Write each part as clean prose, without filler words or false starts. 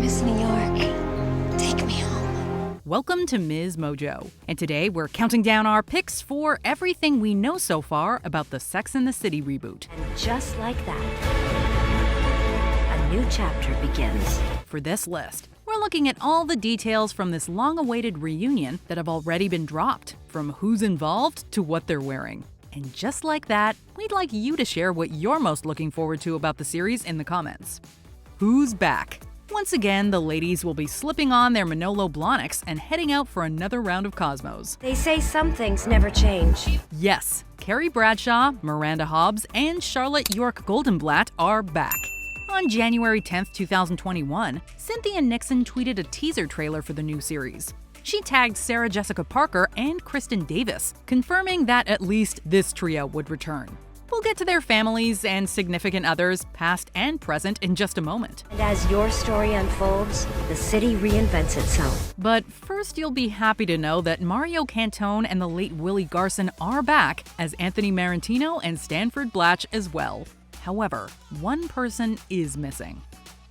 miss New York. Take me home. Welcome to MsMojo, and today we're counting down our picks for everything we know so far about the Sex and the City reboot. And just like that, a new chapter begins. For this list, we're looking at all the details from this long-awaited reunion that have already been dropped, from who's involved to what they're wearing. And just like that, we'd like you to share what you're most looking forward to about the series in the comments. Who's back? Once again, the ladies will be slipping on their Manolo Blahniks and heading out for another round of Cosmos. They say some things never change. Yes, Carrie Bradshaw, Miranda Hobbs, and Charlotte York Goldenblatt are back. On January 10th, 2021, Cynthia Nixon tweeted a teaser trailer for the new series. She tagged Sarah Jessica Parker and Kristen Davis, confirming that at least this trio would return. We'll get to their families and significant others, past and present, in just a moment. And as your story unfolds, the city reinvents itself. But first, you'll be happy to know that Mario Cantone and the late Willie Garson are back as Anthony Marantino and Stanford Blatch as well. However, one person is missing.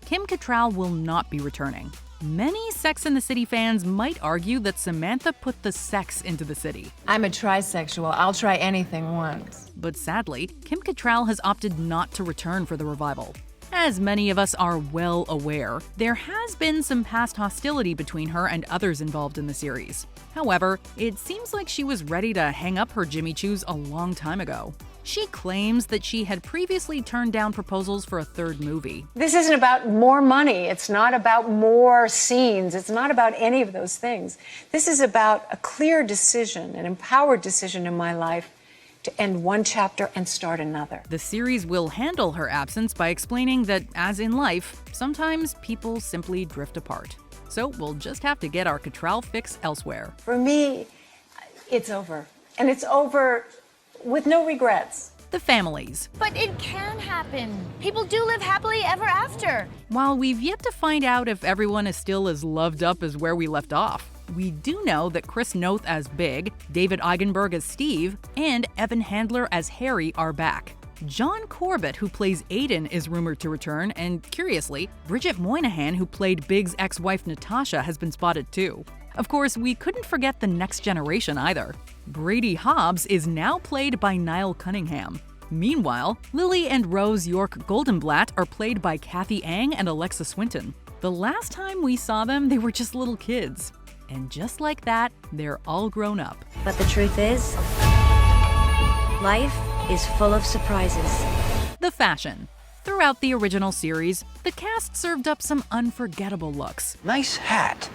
Kim Cattrall will not be returning. Many Sex and the City fans might argue that Samantha put the sex into the city. I'm a trisexual. I'll try anything once. But sadly, Kim Cattrall has opted not to return for the revival. As many of us are well aware, there has been some past hostility between her and others involved in the series. However, it seems like she was ready to hang up her Jimmy Choos a long time ago. She claims that she had previously turned down proposals for a third movie. This isn't about more money. It's not about more scenes. It's not about any of those things. This is about a clear decision, an empowered decision in my life to end one chapter and start another. The series will handle her absence by explaining that, as in life, sometimes people simply drift apart. So we'll just have to get our Cattrall fix elsewhere. For me, it's over. And it's over with no regrets. The families. But it can happen. People do live happily ever after. While we've yet to find out if everyone is still as loved up as where we left off, we do know that Chris Noth as Big, David Eigenberg as Steve, and Evan Handler as Harry are back. John Corbett, who plays Aiden, is rumored to return, and curiously, Bridget Moynihan, who played Big's ex-wife Natasha, has been spotted too. Of course, we couldn't forget the next generation either. Brady Hobbs is now played by Niall Cunningham. Meanwhile, Lily and Rose York Goldenblatt are played by Kathy Ang and Alexa Swinton. The last time we saw them, they were just little kids. And just like that, they're all grown up. But the truth is, life is full of surprises. The fashion. Throughout the original series, the cast served up some unforgettable looks. Nice hat.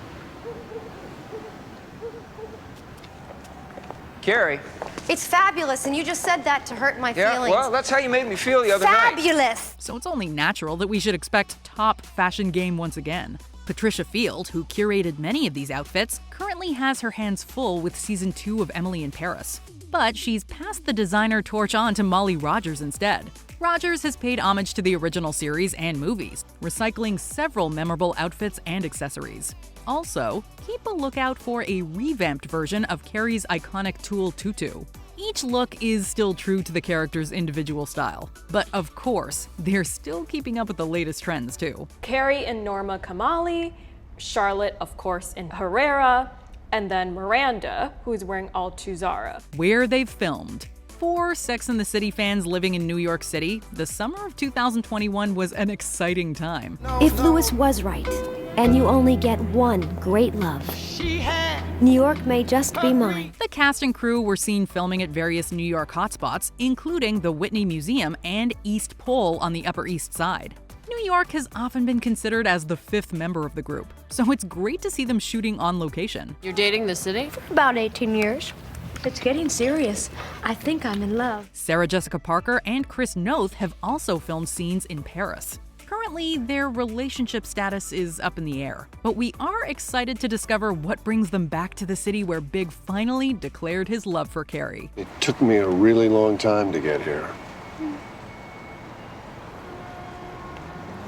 Carrie. It's fabulous, and you just said that to hurt my feelings. Well, that's how you made me feel the other night. Fabulous! So it's only natural that we should expect top fashion game once again. Patricia Field, who curated many of these outfits, currently has her hands full with season 2 of Emily in Paris. But she's passed the designer torch on to Molly Rogers instead. Rogers has paid homage to the original series and movies, recycling several memorable outfits and accessories. Also, keep a lookout for a revamped version of Carrie's iconic tulle tutu. Each look is still true to the character's individual style, but of course, they're still keeping up with the latest trends too. Carrie in Norma Kamali, Charlotte, of course, in Herrera, and then Miranda, who's wearing all too Zara. Where they've filmed. For Sex and the City fans living in New York City, the summer of 2021 was an exciting time. If Lewis was right, and you only get one great love, New York may just be mine. The cast and crew were seen filming at various New York hotspots, including the Whitney Museum and East Pole on the Upper East Side. New York has often been considered as the fifth member of the group, so it's great to see them shooting on location. You're dating the city? About 18 years. It's getting serious. I think I'm in love. Sarah Jessica Parker and Chris Noth have also filmed scenes in Paris. Currently, their relationship status is up in the air, but we are excited to discover what brings them back to the city where Big finally declared his love for Carrie. It took me a really long time to get here.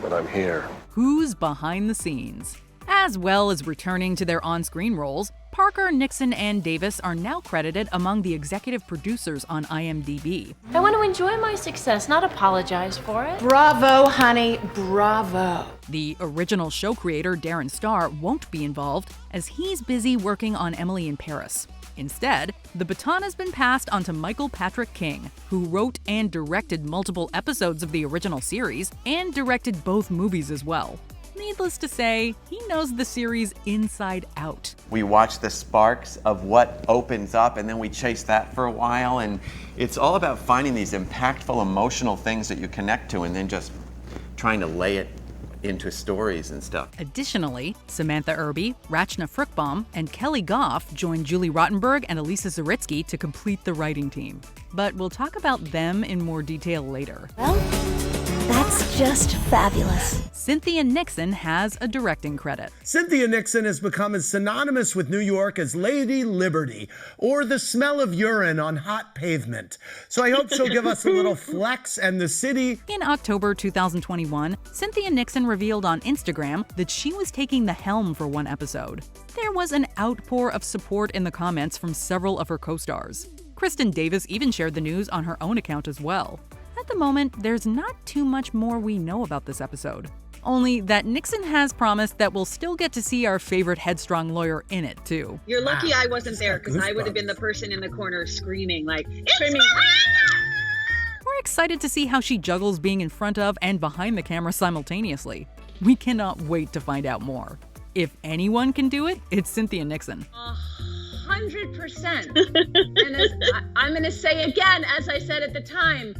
But I'm here. Who's behind the scenes? As well as returning to their on-screen roles, Parker, Nixon, and Davis are now credited among the executive producers on IMDb. I want to enjoy my success, not apologize for it. Bravo, honey, bravo. The original show creator, Darren Star, won't be involved as he's busy working on Emily in Paris. Instead, the baton has been passed on to Michael Patrick King, who wrote and directed multiple episodes of the original series and directed both movies as well. Needless to say, he knows the series inside out. We watch the sparks of what opens up, and then we chase that for a while, and it's all about finding these impactful, emotional things that you connect to and then just trying to lay it into stories and stuff. Additionally, Samantha Irby, Rachna Fruchbaum, and Kelly Goff joined Julie Rottenberg and Elisa Zaritsky to complete the writing team. But we'll talk about them in more detail later. Well, that's just fabulous. Cynthia Nixon has a directing credit. Cynthia Nixon has become as synonymous with New York as Lady Liberty or the smell of urine on hot pavement. So I hope she'll give us a little flex and the city. In October 2021, Cynthia Nixon revealed on Instagram that she was taking the helm for one episode. There was an outpour of support in the comments from several of her co-stars. Kristen Davis even shared the news on her own account as well. At the moment, there's not too much more we know about this episode. Only that Nixon has promised that we'll still get to see our favorite headstrong lawyer in it, too. You're lucky I wasn't there, because I would have been the person in the corner screaming, like, it's Miranda! We're excited to see how she juggles being in front of and behind the camera simultaneously. We cannot wait to find out more. If anyone can do it, it's Cynthia Nixon. 100%. And I'm going to say again, as I said at the time,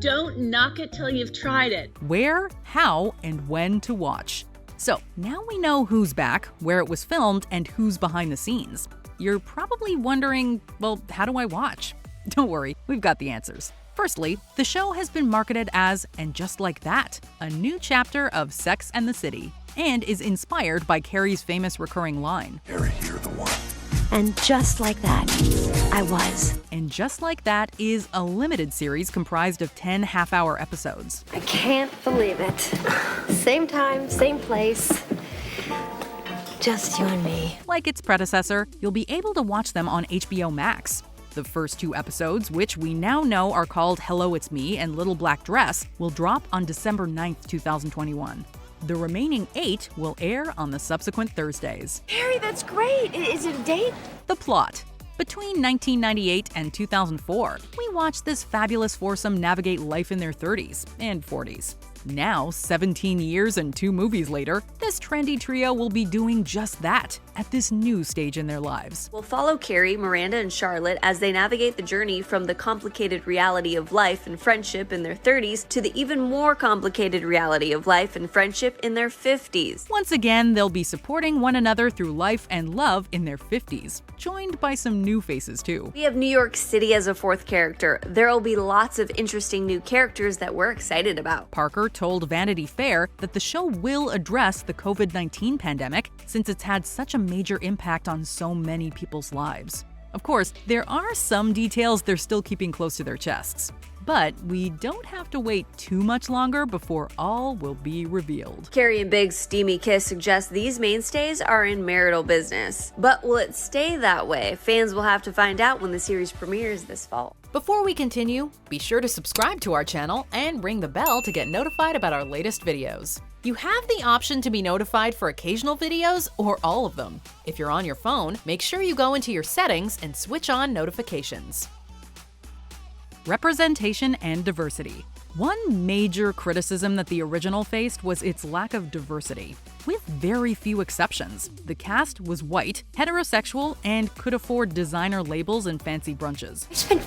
don't knock it till you've tried it. Where, how, and when to watch. So now we know who's back, where it was filmed, and who's behind the scenes. You're probably wondering, well, how do I watch? Don't worry, we've got the answers. Firstly, the show has been marketed as And Just Like That, a new chapter of Sex and the City, and is inspired by Carrie's famous recurring line. Harry, you're the one. And just like that, I was. And Just Like That is a limited series comprised of 10 half-hour episodes. I can't believe it. Same time, same place. Just you and me. Like its predecessor, you'll be able to watch them on HBO Max. The first 2 episodes, which we now know are called Hello, It's Me and Little Black Dress, will drop on December 9th, 2021. The remaining 8 will air on the subsequent Thursdays. Harry, that's great. Is it a date? The plot. Between 1998 and 2004, we watched this fabulous foursome navigate life in their 30s and 40s. Now, 17 years and 2 movies later, this trendy trio will be doing just that at this new stage in their lives. We'll follow Carrie, Miranda, and Charlotte as they navigate the journey from the complicated reality of life and friendship in their 30s to the even more complicated reality of life and friendship in their 50s. Once again, they'll be supporting one another through life and love in their 50s, joined by some new faces too. We have New York City as a 4th character. There'll be lots of interesting new characters that we're excited about. Parker told Vanity Fair that the show will address the COVID-19 pandemic since it's had such a major impact on so many people's lives. Of course, there are some details they're still keeping close to their chests. But we don't have to wait too much longer before all will be revealed. Carrie and Big's steamy kiss suggests these mainstays are in marital business. But will it stay that way? Fans will have to find out when the series premieres this fall. Before we continue, be sure to subscribe to our channel and ring the bell to get notified about our latest videos. You have the option to be notified for occasional videos or all of them. If you're on your phone, make sure you go into your settings and switch on notifications. Representation and diversity. One major criticism that the original faced was its lack of diversity. With very few exceptions, the cast was white, heterosexual, and could afford designer labels and fancy brunches. I spent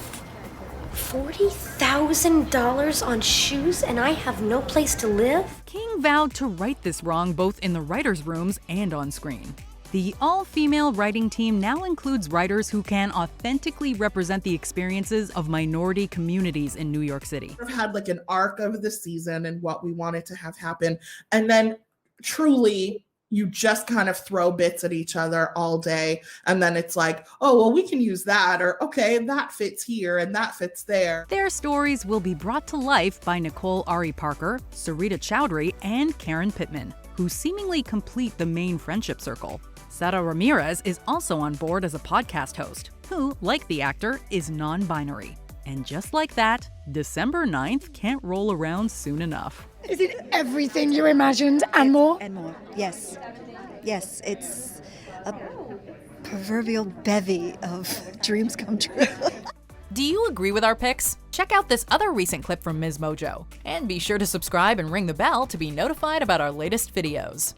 $40,000 on shoes and I have no place to live? King vowed to right this wrong both in the writers' rooms and on screen. The all-female writing team now includes writers who can authentically represent the experiences of minority communities in New York City. We've had like an arc of the season and what we wanted to have happen. And then truly, you just kind of throw bits at each other all day. And then it's like, oh, well, we can use that. Or, okay, that fits here and that fits there. Their stories will be brought to life by Nicole Ari Parker, Sarita Chowdhury, and Karen Pittman. who seemingly complete the main friendship circle. Sara Ramirez is also on board as a podcast host, who, like the actor, is non-binary. And just like that, December 9th can't roll around soon enough. Is it everything you imagined and more? And more, yes. Yes, it's a proverbial bevy of dreams come true. Do you agree with our picks? Check out this other recent clip from MsMojo. And be sure to subscribe and ring the bell to be notified about our latest videos.